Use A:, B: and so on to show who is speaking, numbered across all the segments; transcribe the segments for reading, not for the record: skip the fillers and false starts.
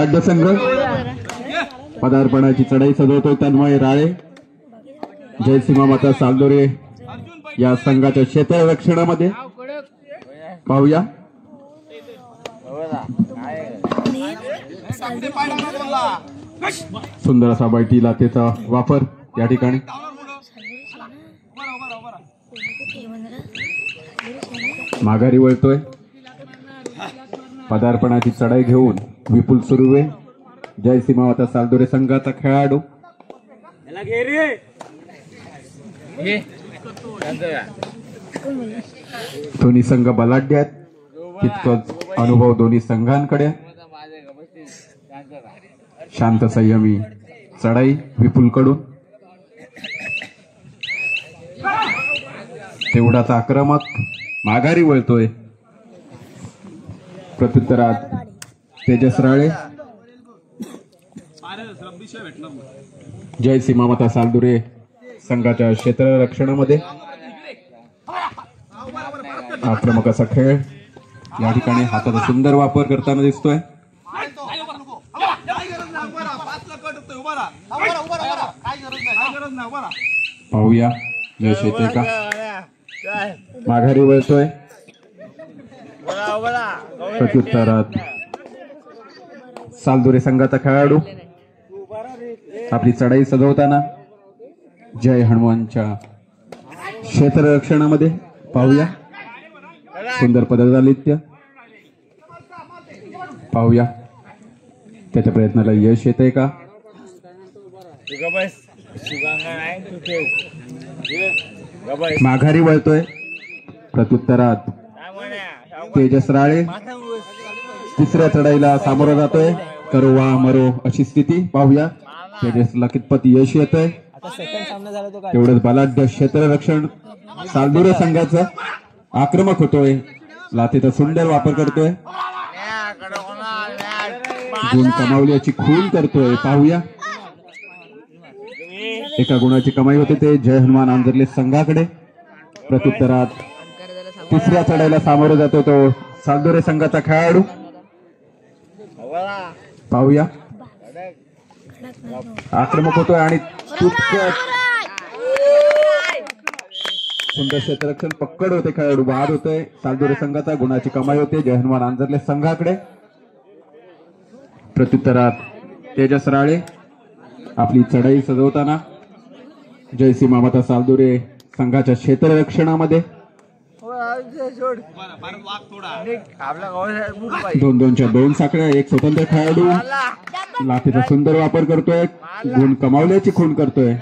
A: राज्य संघ पदार्पणाची चढाई सजवतोय तन्मय राळे जयसीमा माता सालदोरे या संघाच्या क्षेत्ररक्षणामध्ये पाहूया सुंदर असा बैठी लाथेचा वापर या ठिकाणी माघारी वळतोय पदार्पणाची चढाई घेऊन विपुल सुर्वे जयसीमा माता सालदोरे संघाचा खेळाडू दोन्ही संघ बलाढ्य आहेत तितकंच अनुभव दोन्ही संघांकडे शांत संयमी चढाई विपुल कडून तेवढाच आक्रमक माघारी वळतोय प्रत्युत्तरात तेजस राळे जयसीमा माता सालदोरे संघाच्या क्षेत्ररक्षणामध्ये आक्रमक असा खेळ या ठिकाणी हाताचा सुंदर वापर करताना दिसतोय पाहूया यश येते का माघारी वळतोय प्रत्युत्तरात सालदोरे संघाचा खेळाडू आपली चढाई सजवताना जय हनुमानच्या क्षेत्ररक्षणामध्ये पाहूया सुंदर पदचालित्य पाहूया त्याच्या प्रयत्नाला यश येते का माघारी वळतोय प्रत्युत्तरात तेजस राळे तिसऱ्या चढाईला सामोरा जातोय करो वा मरो अशी स्थिती पाहूया तेजसला कितपत यश येतंय तेवढंच बलाढ्य क्षेत्ररक्षण सालदोरे संघाचं आक्रमक होतोय लाथेचा सुंदर वापर करतोय गुण कमावल्याची खून करतोय पाहूया एका गुणाची कमाई होते ते जय हनुमान आंजर्ले संघाकडे प्रत्युत्तरात तिसऱ्या चढाईला सामोरं जातो तो सालदोरे संघाचा खेळाडू पाहूया आक्रमक होतोय आणि सुंदर क्षेत्ररक्षण पक्कड होते खेळाडू बाद होतोय सालदोरे संघाचा गुणाची कमाई होते जय हनुमान आंजर्ले संघाकडे प्रत्युत्तरात तेजस राळे आपली चढाई सजवताना जयसीमा माता सालदोरे संघाच्या क्षेत्ररक्षणामध्ये दोनच्या दोन साखळ्या एक स्वतंत्र खेळाडू लाथेचा सुंदर वापर करतोय गुण कमावल्याची खून करतोय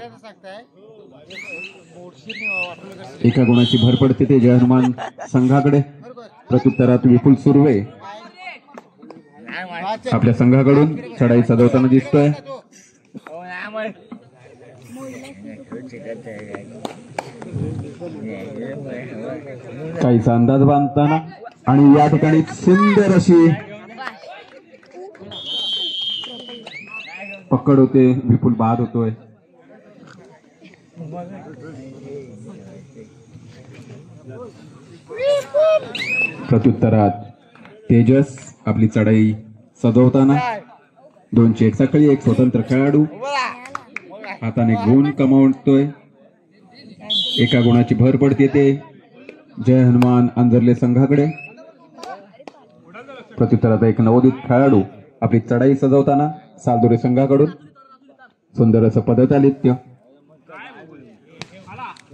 A: एका गुणाची भर पडते ते जय हनुमान संघाकडे प्रत्युत्तरात विपुल सुर्वे आपल्या संघाकडून चढाई सजवताना दिसतोय काहीचा अंदाज बांधताना आणि या ठिकाणी सुंदर अशी पकड होते विपुल बाद होतोय प्रत्युत्तरात तेजस आपली चढाई सजवताना दोनची एक साखळी एक स्वतंत्र खेळाडू हाताने गुण कमावतोय एका गुणाची भर पडते ते जय हनुमान आंजर्ले संघाकडे प्रत्युत्तरात एक नवोदित खेळाडू आपली चढाई सजवताना सालदोरे संघाकडून सुंदर असं पदचालित्य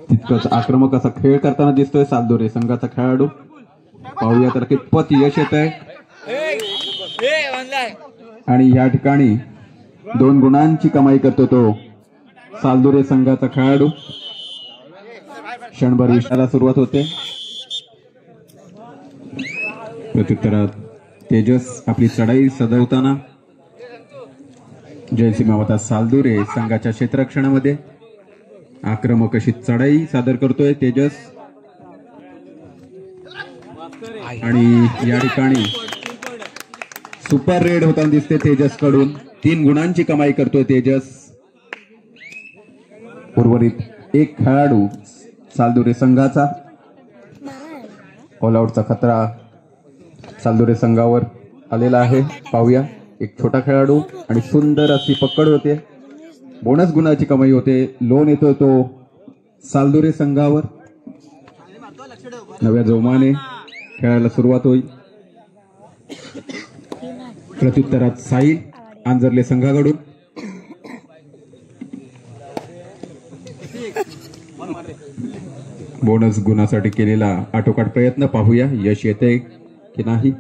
A: तितकंच आक्रमक असा खेळ करताना दिसतोय सालदोरे संघाचा खेळाडू पाहूया तर कितपत यश येत आहे आणि या ठिकाणी 2 गुणांची कमाई करतो तो सालदोरे संघाचा खेळाडू क्षणभर विषयाला सुरुवात होते प्रत्युत्तरात तेजस आपली चढाई सजवताना जयसीमा माता सालदोरे संघाच्या क्षेत्ररक्षणामध्ये आक्रमक अशी चढाई सादर करतोय तेजस आणि या ठिकाणी सुपर रेड होताना दिसते तेजस कडून 3 गुणांची कमाई करतोय तेजस उर्वरित एक खेळाडू सालदोरे संघाचा ऑल आउटचा खतरा सालदोरे संघावर आलेला आहे पाहूया एक छोटा खेळाडू आणि सुंदर अशी पकड होते. बोनस गुणाची कमाई होते. लोन येतो तो सालदुरे संघावर. नव्या जोमाने खेळायला सुरुवात होईल. प्रत्युत्तरात साहिल आंजर्ले संघाकडून. बोनस गुणासाठी केलेला आटोकाट प्रयत्न पाहूया यश येते की नाही.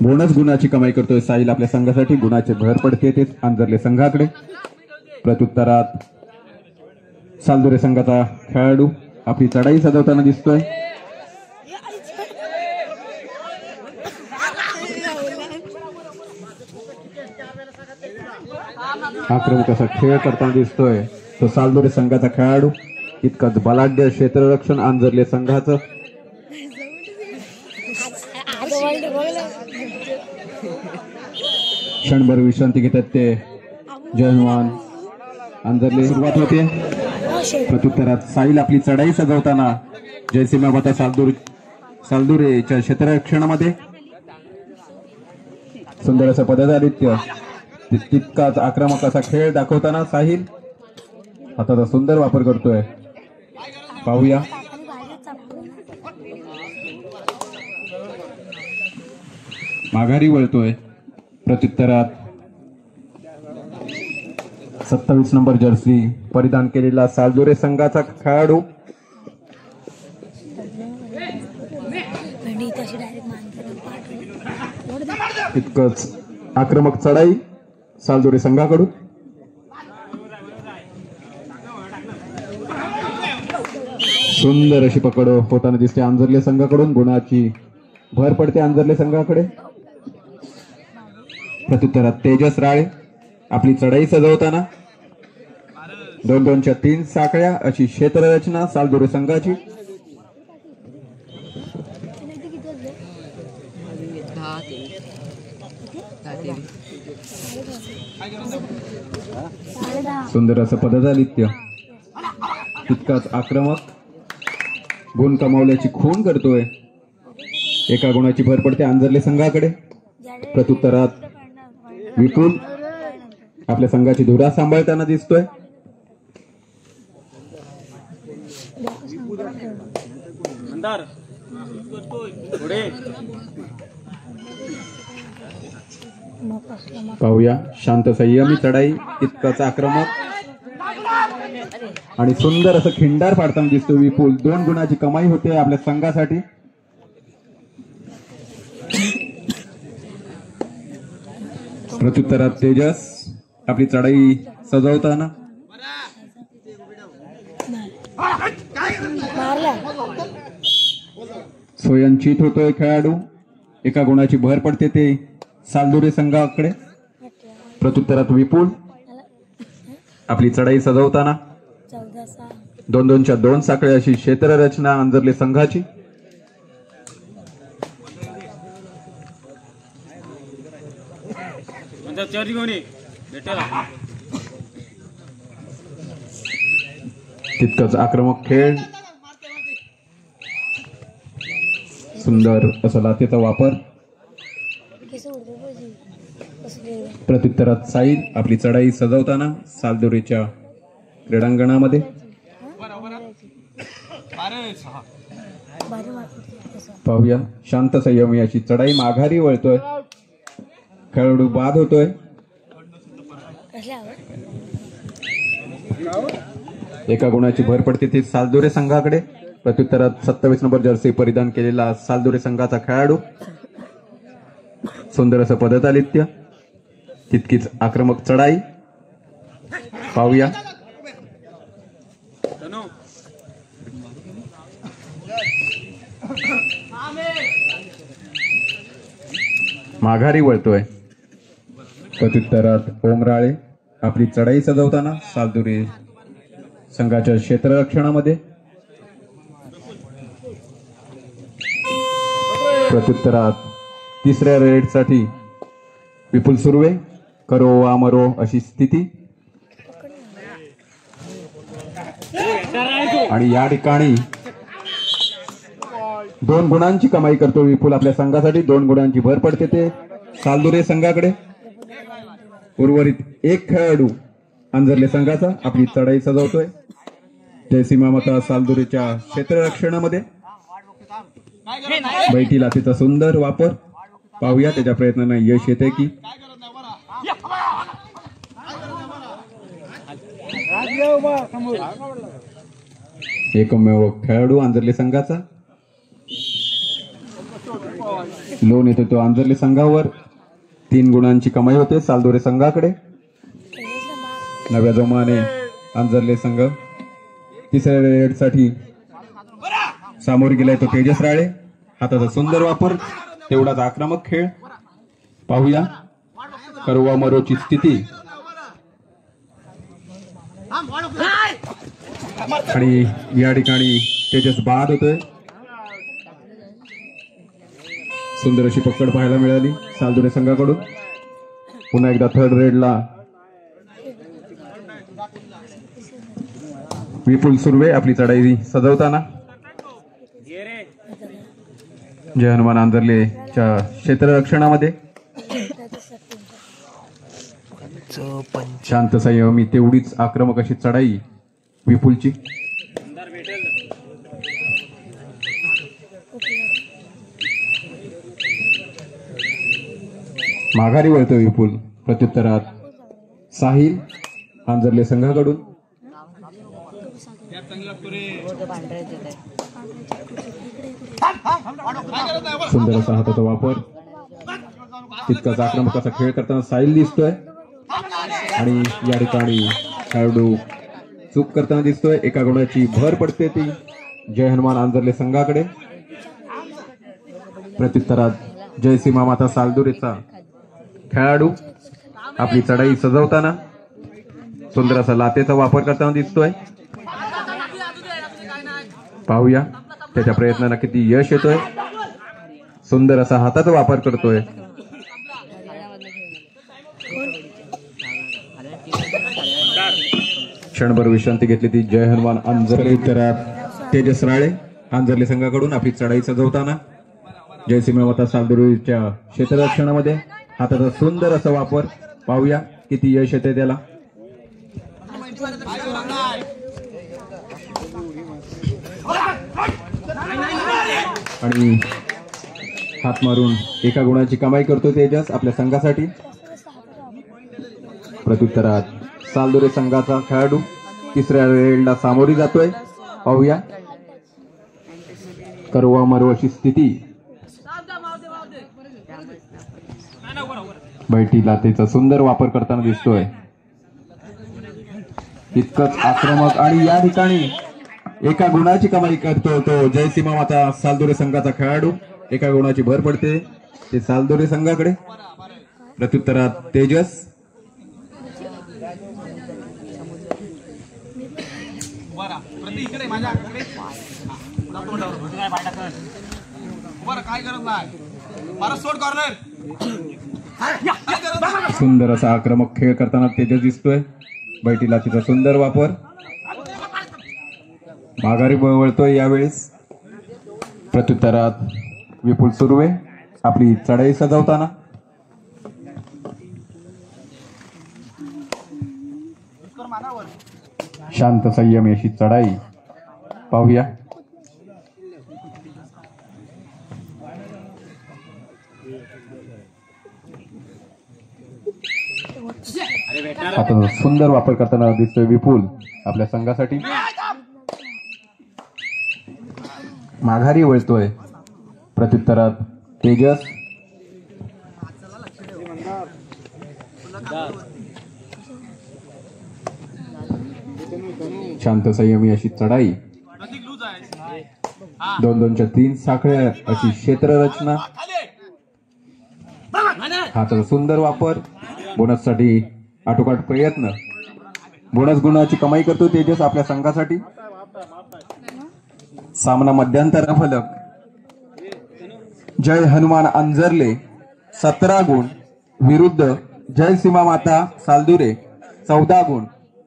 A: बोनस गुणाची कमाई करतोय साहिल आपल्या संघासाठी. गुणाचे भर पडते ते आंजर्ले संघाकडे. प्रत्युत्तरात सालदुरे संघाचा खेळाडू आपली चढाई सजवताना दिसतोय. आक्रमक असा खेळ करताना दिसतोय तो सालदुरे संघाचा खेळाडू. इतकंच बलाढ्य क्षेत्ररक्षण आंजर्ले संघाचं. क्षणभर विश्रांती घेतात ते जयनवान आंजर्ले. सुरुवात होते. प्रत्युत्तरात साहिल आपली चढाई सजवताना जयसिंहाबाता सालदुरेच्या क्षेत्ररक्षणामध्ये. सुंदर असं पदाधित्य. तितकाच आक्रमक असा खेळ दाखवताना साहिल हाताचा सुंदर वापर करतोय. पाहूया माघारी वळतोय. प्रत्युत्तरात 27 नंबर जर्सी परिधान केलेला सालदुरे संघाचा खेळाडू. तितकंच आक्रमक चढाई सालदुरे संघाकडून. सुंदर अशी पकड होताना दिसते आंजर्ले संघाकडून. गुणाची भर पडते आंजर्ले संघाकडे. प्रत्युत्तरात तेजस राळे आपली चढाई सजवताना. 2-2च्या 3 साखळ्या अशी क्षेत्ररचना सालदुरे संघाची. सुंदर असं पदाधित्य. तितकाच आक्रमक. गुण कमावल्याची खूण करतोय. एका गुणाची भर पडते आंजर्ले संघाकडे. प्रत्युत्तरात विपुल आपल्या संघाची धुरा सांभाळताना दिसतोय. पाहूया शांत संयमी चढाई. इतकाच आक्रमक आणि सुंदर असं खिंडार पाडताना दिसतो विपुल. 2 गुणाची कमाई होते आपल्या संघासाठी. प्रत्युत्तरात तेजस आपली चढाई सजवताना. स्वयंचित होतोय खेळाडू. एका गुणाची भर पडते ते सालदुरे संघाकडे. प्रत्युत्तरात विपुल आपली चढाई सजवताना. 2-2च्या 2 साखळी अशी क्षेत्ररचना आंजर्ले संघाची. तितकंच आक्रमक खेळ. सुंदर असा लाथेचा वापर. प्रत्युत्तरात साहिल आपली चढाई सजवताना सालदुरेच्या क्रीडांगणामध्ये. पाहूया शांत संयमी अशी चढाई माघारी वळतोय खेळाडू. बाद होतोय. एका गुणाची भर पडते ती सालदुरे संघाकडे. प्रत्युत्तरात 27 नंबर जर्सी परिधान केलेला सालदुरे संघाचा खेळाडू. सुंदर असं पदाधित्य. तितकीच आक्रमक चढाई. पाहूया माघारी वळतोय. प्रत्युत्तरात ओमराळे आपली चढाई सजवताना सालदुरे संघाच्या क्षेत्ररक्षणामध्ये. प्रत्युत्तरात 3ऱ्या रेडसाठी विपुल सुर्वे. करो वा मरो अशी स्थिती. आणि या ठिकाणी 2 गुणांची कमाई करतो विपुल आपल्या संघासाठी. 2 गुणांची भर पडते ते सालदुरे संघाकडे. उर्वरित एक खेळाडू अंजरले संघाचा आपली चढाई सजवतोय जयसीमा माता सालदुरेच्या क्षेत्ररक्षणामध्ये. बैठी लाथीचा सुंदर वापर. पाहूया त्याच्या प्रयत्नांना यश येते की. एकमेव खेळाडू अंजरले संघाचा. लोन येतो तो अंजरले संघावर. 3 गुणांची कमाई होते सालदुरे संघाकडे. नव्या जोमाने अंजरले संघ तिसऱ्या रेडसाठी सामोरे गेलाय तो तेजस राळे. हाताचा सुंदर वापर, तेवढाच आक्रमक खेळ. पाहूया करवा मरोची स्थिती. आणि या ठिकाणी तेजस बाद होतोय. सुंदर अशी पकड पाहायला मिळाली सालदुरे संघाकडून. पुन्हा एकदा थर्ड रेडला विपुल सुर्वे आपली चढाई सजवताना. जय हनुमान अंजरलेच्या क्षेत्ररक्षणामध्ये. शांत संयमी तेवढीच आक्रमक अशी चढाई विपुलची. माघारी वळतो विपुल. प्रत्युत्तरात साहिल अंजरले संघाकडून. सुंदर असा हाताचा वापर. तितकाच आक्रमक असा खेळ करताना साहिल दिसतोय. आणि या ठिकाणी खेळाडू चूक करताना दिसतोय. एका गुणाची भर पडते ती जय हनुमान अंजरले संघाकडे. प्रत्युत्तरात जयसीमा माता सालदुरेचा खेळाडू आपली चढाई सजवताना सुंदर असा लातेचा वापर करताना दिसतोय. पाहूया त्याच्या प्रयत्नांना किती यश येतोय. सुंदर असा हाताचा वापर करतोय. क्षणभर विश्रांती घेतली ती जय हनुमान अंजरले. तर तेजस राळे अंजरले संघाकडून आपली चढाई सजवताना जयसीमा माता सालदुरेच्या क्षेत्ररक्षणामध्ये हाताचा सुंदर असा वापर. पाहूया किती यश येते त्याला. आणि हात मारून एका गुणाची कमाई करतो तेजस आपल्या संघासाठी. प्रत्युत्तरात सालदुरे संघाचा खेळाडू तिसऱ्या रेडला सामोरी जातोय. पाहूया करवा मरो अशी स्थिती. बैठी लातेचा सुंदर वापर करताना दिसतोय. इतकंच आक्रमक. आणि या ठिकाणी एका गुणाची कमाई करतो तो जयसीमा माता सालदुरे संघाचा खेळाडू. एका गुणाची भर पडते ते सालदुरे संघाकडे. प्रत्युत्तरात तेजस. सुंदर असा आक्रमक खेळ करताना तेजस दिसतोय. बैठी लाथीचा सुंदर वापर. माघारी वळतोय यावेळेस. प्रत्युत्तरात विपुल सुर्वे आपली चढाई सजवताना. शांत संयमी अशी चढाई. पाहूया आता सुंदर वापर करताना दिसतोय विपुल आपल्या संघासाठी. माघारी वळतोय. प्रत्युत्तरात तेजस. शांत संयमी अशी चढाई. 2-2च्या 3 साखळ्या अशी क्षेत्ररचना. हाताचा सुंदर वापर. बोनससाठी आटोकाट प्रयत्न. बोनस गुणाची कमाई करतो तेजस आपल्या संघासाठी. सामना मध्यंतर फलक. जय हनुमान अंजरले 17 गुण विरुद्ध जयसीमा माता सालदुरे 14 गुण.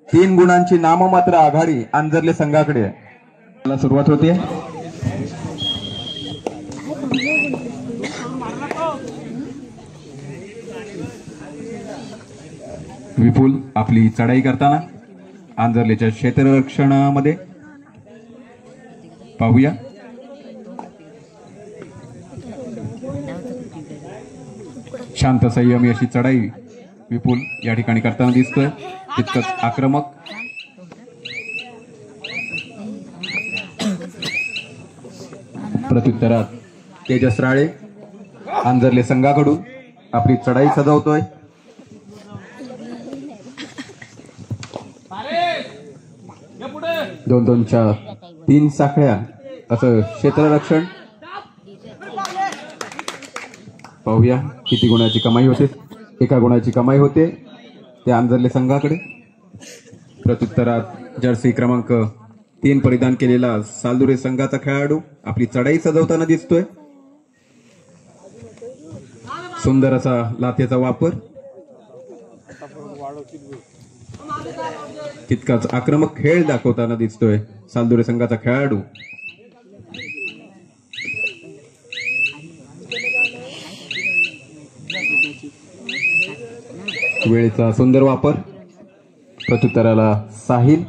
A: 3 गुणांची नाममात्र आघाडी अंजरले संघाकडे. सुरुवात होते. विपुल आपली चढाई करताना आंजर्लेच्या क्षेत्ररक्षणामध्ये पाहूया. शांत संयमी अशी चढाई विपुल या ठिकाणी करताना दिसतोय. तितकंच आक्रमक. प्रत्युत्तरात तेजस राळे आंजर्ले संघाकडून आपली चढाई सजवतोय. दोन दोनच्या 3 साखळ्या असं क्षेत्ररक्षण. पाहूया किती गुणाची कमाई होते. 1 गुणाची कमाई होते ते आंजर्ले संघाकडे. प्रत्युत्तरात जर्सी क्रमांक 3 परिधान केलेला सालदुरे संघाचा खेळाडू आपली चढाई सजवताना दिसतोय. सुंदर असा लाथेचा वापर. तितकाच आक्रमक खेळ दाखवताना दिसतोय सालदुरे संघाचा खेळाडू. वेळेचा सुंदर वापर. प्रत्युत्तराला साहिल.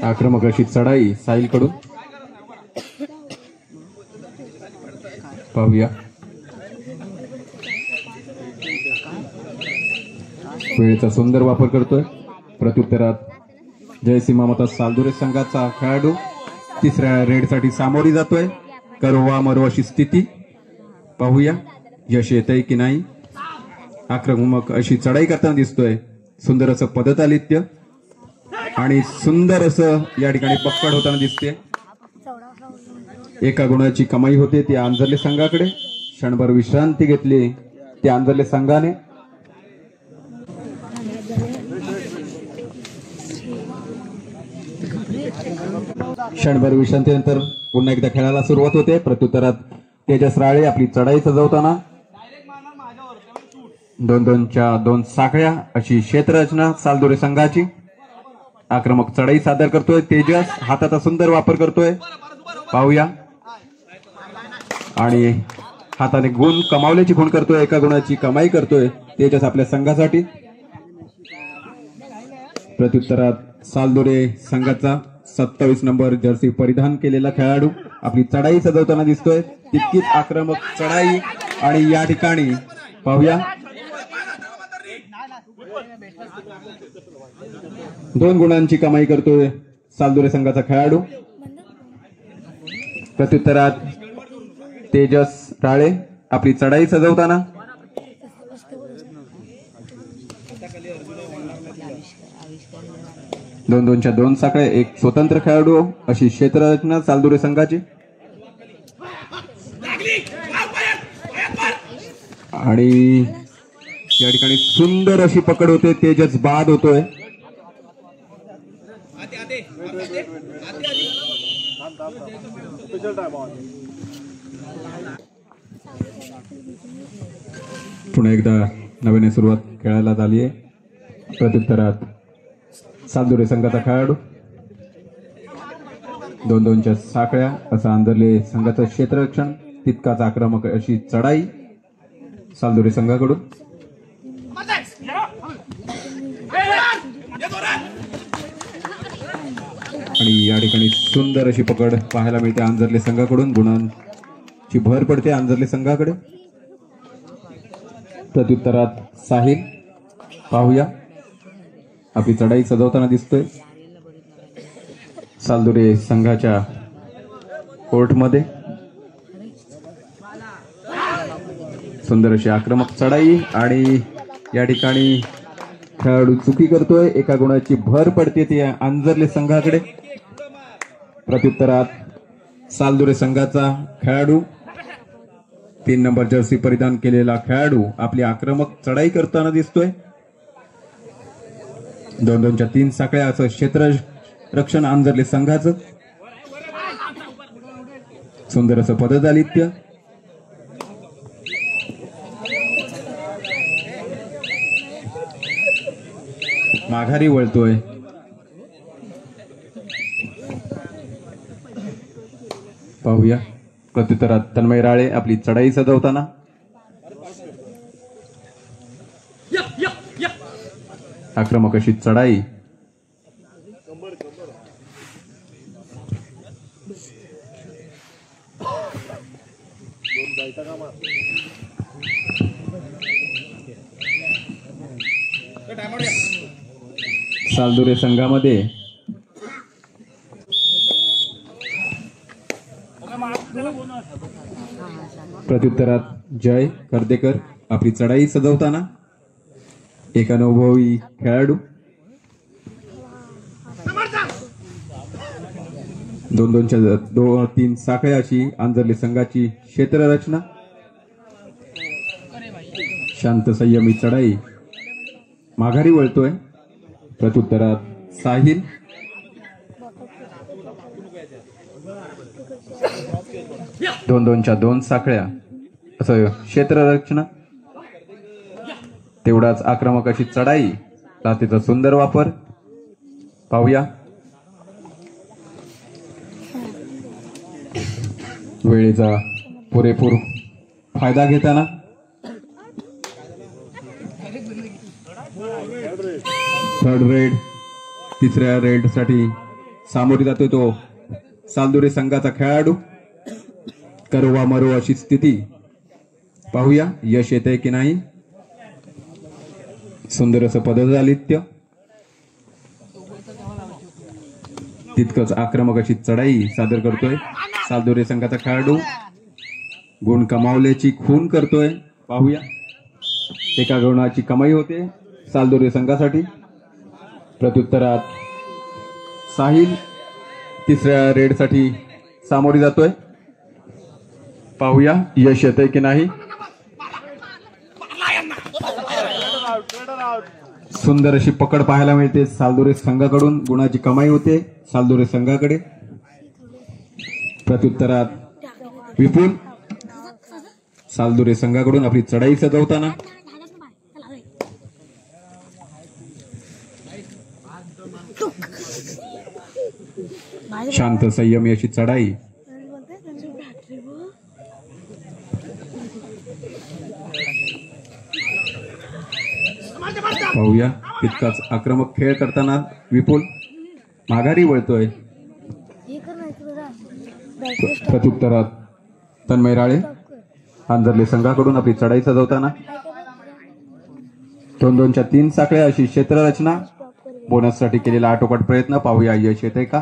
A: आक्रमक अशी चढाई साहिल कडून. पाहूया वेळेचा सुंदर वापर करतोय. प्रत्युत्तरात जयसिंह ममता सालदुरे संघाचा खेळाडू 3ऱ्या रेडसाठी सामोरी जातोय. करो मरो अशी स्थिती. पाहूया यश येतंय की नाही. आक्रमक अशी चढाई करताना दिसतोय. सुंदर असं पदतालित्य आणि सुंदर असं या ठिकाणी पक्कड होताना दिसते. 1 गुणाची कमाई होते ती आंजर्ले संघाकडे. क्षणभर विश्रांती घेतली ती आंजर्ले संघाने. क्षणभर विश्रांतीनंतर पुन्हा एकदा खेळाला सुरुवात होते. प्रत्युत्तरात तेजस राळे आपली चढाई सजवताना 2-2च्या 2 साखळ्या अशी क्षेत्ररचना सालदुरे संघाची. आक्रमक चढाई सादर करतोय तेजस. हाताचा सुंदर वापर करतोय. पाहूया आणि हाताने गुण कमावल्याची खूण करतोय. 1 गुणाची कमाई करतोय तेजस आपल्या संघासाठी. प्रत्युत्तरात सालदुरे संघाचा 27 नंबर जर्सी परिधान केलेला खेळाडू आपली चढाई सजवताना दिसतोय. तितकीच आक्रमक चढाई आणि या ठिकाणी पाहूया 2 गुणांची कमाई करतोय सालदुरे संघाचा खेळाडू. प्रत्युत्तरात तेजस राळे आपली चढाई सजवताना 2-2च्या 2 साखळे. 1 स्वतंत्र खेळाडू अशी क्षेत्ररचना सालदुरे संघाची. आणि या ठिकाणी सुंदर अशी पकड होते. तेजस बाद होतोय. पुन्हा एकदा नव्याने सुरुवात खेळायला झाली आहे. प्रत्युत्तरात सालदुरे संघाचा खेळाडू 2-2च्या साखळ्या असं आंजर्ले संघाचं क्षेत्ररक्षण. तितकाच आक्रमक अशी चढाई सालदुरे संघाकडून. आणि या ठिकाणी सुंदर अशी पकड पाहायला मिळते आंजर्ले संघाकडून. गुणांची भर पडते आंजर्ले संघाकडे. प्रत्युत्तरात साहिल. पाहूया आपली चढाई सजवताना दिसतोय सालदुरे संघाच्या कोर्टमध्ये. सुंदर अशी आक्रमक चढाई आणि या ठिकाणी खेळाडू चुकी करतोय. 1 गुणाची भर पडते ती आंजर्ले संघाकडे. प्रत्युत्तरात सालदुरे संघाचा खेळाडू 3 नंबर जर्सी परिधान केलेला खेळाडू आपली आक्रमक चढाई करताना दिसतोय. 2-2च्या 3 साखळ्या असं क्षेत्ररक्षण आंजर्ले संघाचं. सुंदर असं पदतालित्य. माघारी वळतोय. पाहूया प्रत्युत्तरात तन्मय राळे आपली चढाई सजवताना. आक्रमक अशी चढाई. सालदुरे संघामध्ये प्रत्युत्तरात जय कर्देकर आपली चढाई सजवताना. एक अनुभवी खेळाडू. 2-2-3 साखळ्या अशी आंजर्ले संघाची क्षेत्ररचना. शांत संयमी चढाई. माघारी वळतोय. प्रत्युत्तरात साहिल. दोन साखळ्या असं क्षेत्ररचना. तेवढाच आक्रमक अशी चढाई. लाथीचा सुंदर वापर. पाहूया वेळेचा पुरेपूर फायदा घेताना. Third red. तिसऱ्या रेड साठी सामोरी जातोय तो सालदुरे संघाचा खेळाडू. करवा मरो अशी स्थिती. पाहूया यश येतंय की नाही. सुंदर असं पदचालित्य. तितकंच आक्रमक अशी चढाई सादर करतोय सालदुरे संघाचा खेळाडू. गुण कमावल्याची खून करतोय. पाहूया एका गुणाची कमाई होते सालदुरे संघासाठी. प्रत्युत्तरात साहिल तिसऱ्या रेड साठी सामोरी जातोय. पाहूया यश येतंय की नाही. सुंदर अशी पकड पाहायला मिळते सालदुरे संघाकडून. गुणाची कमाई होते सालदुरे संघाकडे. प्रत्युत्तरात विपुल सालदुरे संघाकडून आपली चढाई सजवताना. शांत संयमी अशी चढाई. पाहूया तितकाच आक्रमक खेळ करताना विपुल. माघारी वळतोय. प्रत्युत्तरात तन्मय राळे आंजर्ले संघाकडून आपली चढाई सजवताना. 2-2-3 साखळ्या अशी क्षेत्ररचना. बोनस साठी केलेला आटोकाट प्रयत्न. पाहूया यश येतंय का.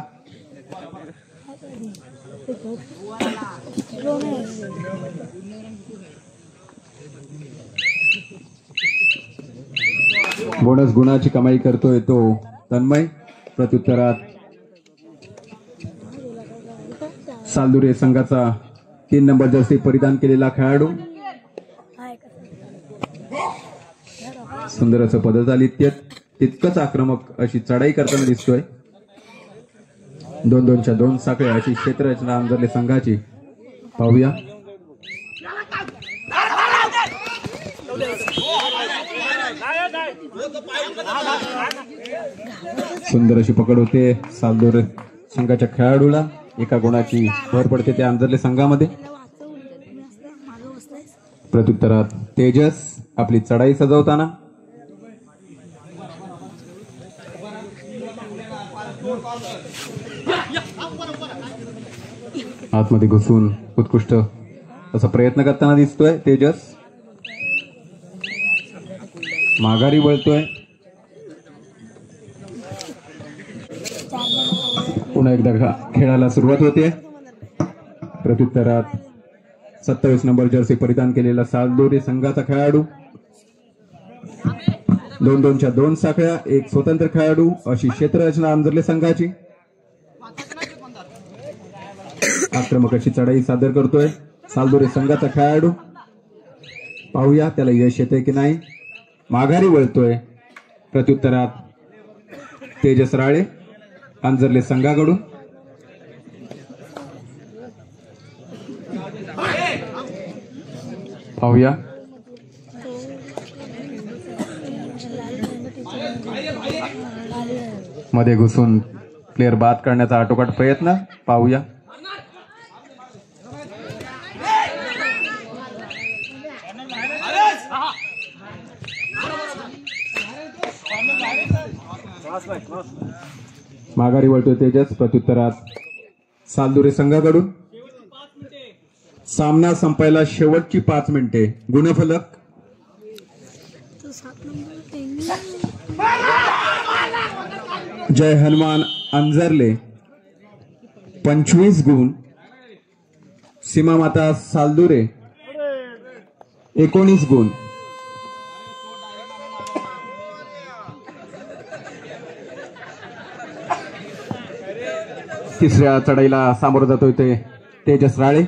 A: बोनस गुणाची कमाई करतोय तो तन्मय. प्रत्युत्तरात सालदुरे संघाचा 3 नंबर जर्सी परिधान केलेला खेळाडू. सुंदर असं पदचालित्य. तितकंच आक्रमक अशी चढाई करताना दिसतोय. 2-2 साखळ्या अशी क्षेत्ररचना आंजर्ले संघाची. पाहूया सुंदर अशी पकड होते सालदुरे संघाच्या खेळाडूला. एका गुणाची भर पडते त्या आंजर्ले संघामध्ये. प्रत्युत्तरात तेजस आपली चढाई सजवताना. आतमध्ये घुसून उत्कृष्ट असा प्रयत्न करताना दिसतोय तेजस. माघारी वळतोय. पुन्हा एकदा खेळाला सुरुवात होते. प्रत्युत्तरात 27 नंबर जर्सी परिधान केलेला सालदुरे संघाचा खेळाडू. 2-2 साखळ्या. एक स्वतंत्र खेळाडू अशी क्षेत्ररचना आंजर्ले संघाची. आक्रमक अशी चढाई सादर करतोय सालदुरे संघाचा खेळाडू. पाहूया त्याला यश येते की नाही. माघारी वळतोय. प्रत्युत्तरात तेजस राळे आंजर्ले संघाकडून. पाहूया मध्ये घुसून प्लेयर बाद करण्याचा आटोकाट प्रयत्न पाहूया. माघारी वळतोय तेजस. प्रत्युत्तरात सालदुरे संघाकडून. सामना संपायला शेवटची 5 मिनिटे. गुणफलक जय हनुमान अंजरले 25 गुण, सीमा माता सालदुरे 19 गुण. तिसऱ्या चढाईला सामोरं जातोय ते तेजस राळे.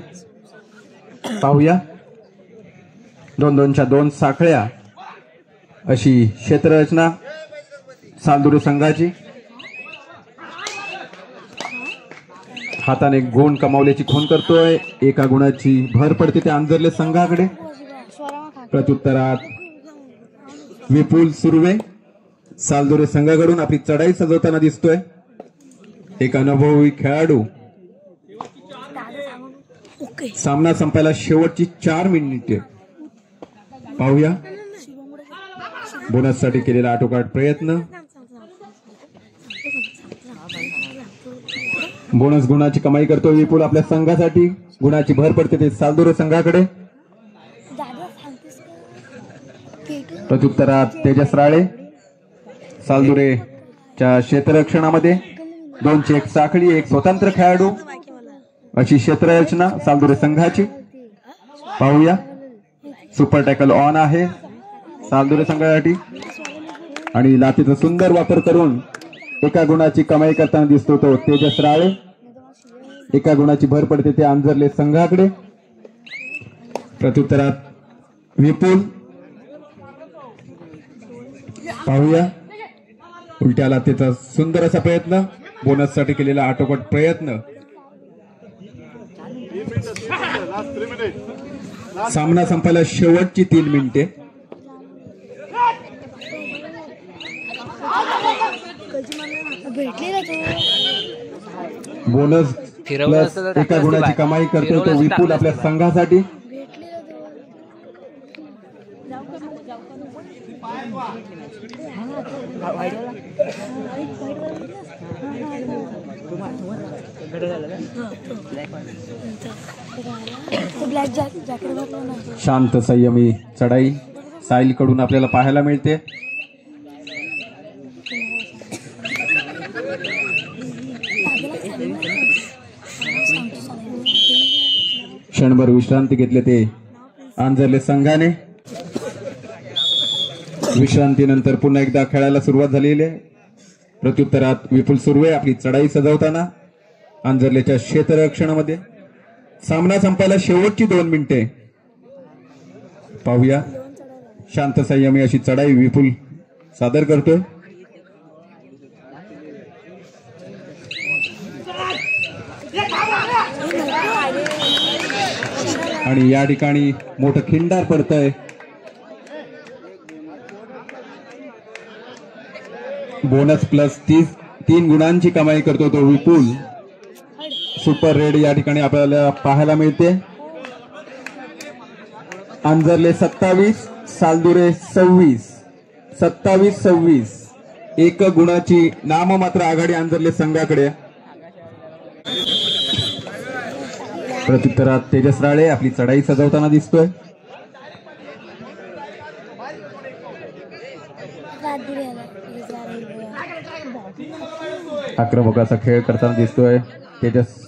A: पाहूया. 2-2च्या 2 साखळ्या अशी क्षेत्ररचना सालदुरे संघाची. हाताने गुण कमावल्याची खून करतोय. एका गुणाची भर पडते त्या अंजरले संघाकडे. प्रत्युत्तरात विपुल सुर्वे सालदुरे संघाकडून आपली चढाई सजवताना दिसतोय. एक अनुभवी खेळाडू. सामना संपायला शेवटची 4 मिनिटे. पाहूया. बोनस साठी केलेला आटोकाट प्रयत्न. बोनस गुणाची कमाई करतोय विपुल आपल्या संघासाठी. गुणाची भर पडते ते सालदुरे संघाकडे. प्रत्युत्तरात तेजस राळे सालदुरेच्या क्षेत्ररक्षणामध्ये. 2ची 1 साखळी. एक स्वतंत्र खेळाडू अशी क्षेत्ररचना सालदुरे संघाची. पाहूया. सुपर टॅकल ऑन आहे सालदुरे संघासाठी आणि लाथीचा सुंदर वापर करून एका गुणाची कमाई करताना दिसतो तो तेजस राळे. एका गुणाची भर पडते ते अंजरले संघाकडे. प्रत्युत्तरात विपुल. पाहूया. उलट्या लाथीचा सुंदर असा प्रयत्न. बोनस साठी केलेला आटोकाट प्रयत्न. सामना संपायला शेवटची 3 मिनिटे. बोनस प्लस एका गुणाची कमाई करतो तो विपुल आपल्या संघासाठी. शांत संयमी चढाई साहिल कडून आपल्याला पाहायला मिळते. क्षणभर विश्रांती घेतली ते अंजरले संघाने. विश्रांतीनंतर पुन्हा एकदा खेळायला सुरुवात झालेली आहे. प्रत्युत्तरात विपुल सुर्वे आपली चढाई सजवताना अंजरलेच्या क्षेत्ररक्षणामध्ये. सामना संपायला शेवटची 2 मिनिटे. पाहूया. शांत संयमी अशी चढाई विपुल सादर करतोय. आणि या ठिकाणी मोठं खिंडार पडतंय. बोनस प्लस 3 गुणांची कमाई करतो तो विपुल. सुपर रेड या ठिकाणी आपल्याला पाहायला मिळते. अंजरले 27 सालदुरे 26. 27-26 एक गुणाची नाममात्र आघाडी अंजरले संघाकडे. प्रत्युत्तरात तेजस राळे आपली चढाई सजवताना दिसतोय. आक्रमकाचा खेळ करताना दिसतोय तेजस.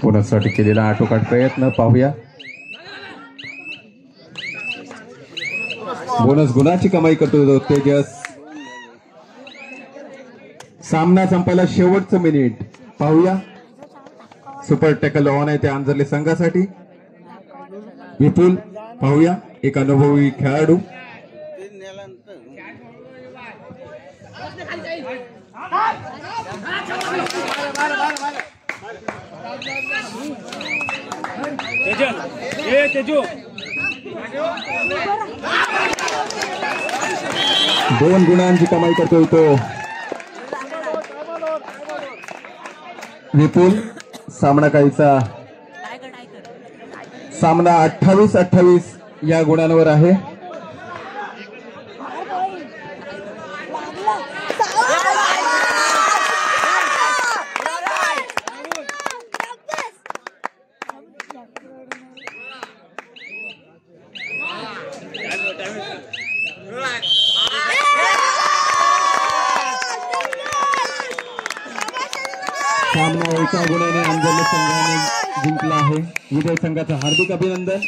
A: बोनससाठी केलेला आटोकाट प्रयत्न. पाहूया. बोनस गुणाची कमाई करतो तेजस. सामना संपायला शेवटचं मिनिट. पाहूया. सुपर टॅकल ऑन आहे त्या अंजरले संघासाठी. विपुल. पाहूया. एक अनुभवी खेळाडू. दोन गुणांची कमाई करतोय तो विपुल. सामना काहीचा सामना 28-28 या गुणांवर आहे. सामना एका गुणाने अंजली संघाने जिंकला आहे. विजय संघाचं हार्दिक अभिनंदन.